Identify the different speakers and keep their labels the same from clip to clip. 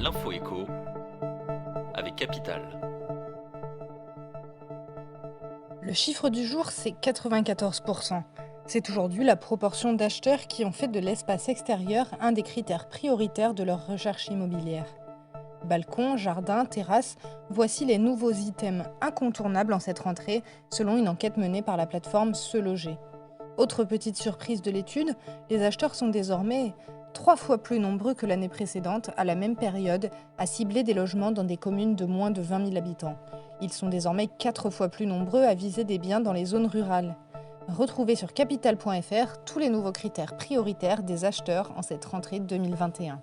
Speaker 1: L'info écho avec Capital.
Speaker 2: Le chiffre du jour, c'est 94%. C'est aujourd'hui la proportion d'acheteurs qui ont fait de l'espace extérieur un des critères prioritaires de leur recherche immobilière. Balcon, jardin, terrasse, voici les nouveaux items incontournables en cette rentrée, selon une enquête menée par la plateforme Se Loger. Autre petite surprise de l'étude, les acheteurs sont désormais 3 fois plus nombreux que l'année précédente, à la même période, à cibler des logements dans des communes de moins de 20 000 habitants. Ils sont désormais 4 fois plus nombreux à viser des biens dans les zones rurales. Retrouvez sur capital.fr tous les nouveaux critères prioritaires des acheteurs en cette rentrée 2021.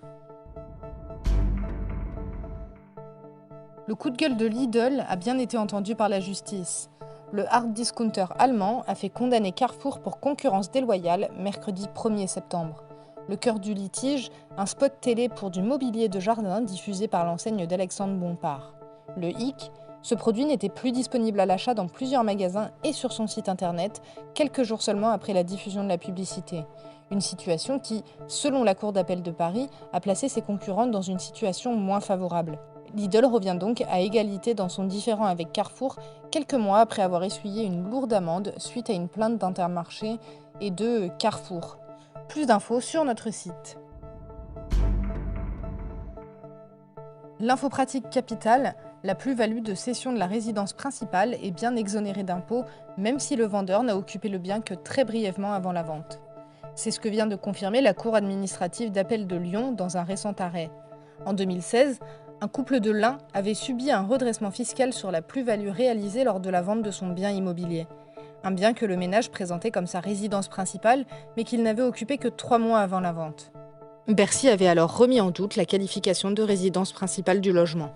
Speaker 2: Le coup de gueule de Lidl a bien été entendu par la justice. Le hard discounter allemand a fait condamner Carrefour pour concurrence déloyale mercredi 1er septembre. Le cœur du litige, un spot télé pour du mobilier de jardin diffusé par l'enseigne d'Alexandre Bompard. Le hic, ce produit n'était plus disponible à l'achat dans plusieurs magasins et sur son site internet, quelques jours seulement après la diffusion de la publicité. Une situation qui, selon la Cour d'appel de Paris, a placé ses concurrents dans une situation moins favorable. Lidl revient donc à égalité dans son différend avec Carrefour, quelques mois après avoir essuyé une lourde amende suite à une plainte d'Intermarché et de Carrefour. Plus d'infos sur notre site. L'info pratique Capital, la plus-value de cession de la résidence principale est bien exonérée d'impôts, même si le vendeur n'a occupé le bien que très brièvement avant la vente. C'est ce que vient de confirmer la Cour administrative d'appel de Lyon dans un récent arrêt. En 2016, un couple de l'Ain avait subi un redressement fiscal sur la plus-value réalisée lors de la vente de son bien immobilier. Un bien que le ménage présentait comme sa résidence principale, mais qu'il n'avait occupé que 3 mois avant la vente. Bercy avait alors remis en doute la qualification de résidence principale du logement.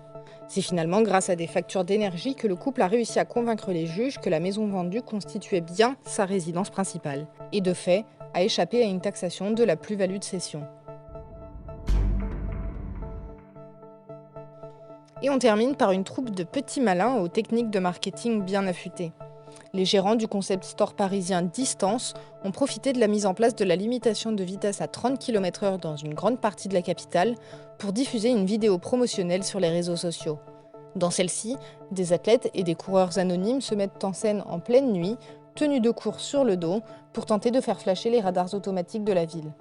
Speaker 2: C'est finalement grâce à des factures d'énergie que le couple a réussi à convaincre les juges que la maison vendue constituait bien sa résidence principale, et de fait, a échappé à une taxation de la plus-value de cession. Et on termine par une troupe de petits malins aux techniques de marketing bien affûtées. Les gérants du concept store parisien Distance ont profité de la mise en place de la limitation de vitesse à 30 km/h dans une grande partie de la capitale pour diffuser une vidéo promotionnelle sur les réseaux sociaux. Dans celle-ci, des athlètes et des coureurs anonymes se mettent en scène en pleine nuit, tenus de course sur le dos, pour tenter de faire flasher les radars automatiques de la ville.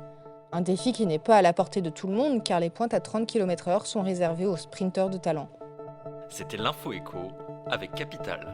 Speaker 2: Un défi qui n'est pas à la portée de tout le monde car les pointes à 30 km/h sont réservées aux sprinteurs de talent.
Speaker 1: C'était l'info écho avec Capital.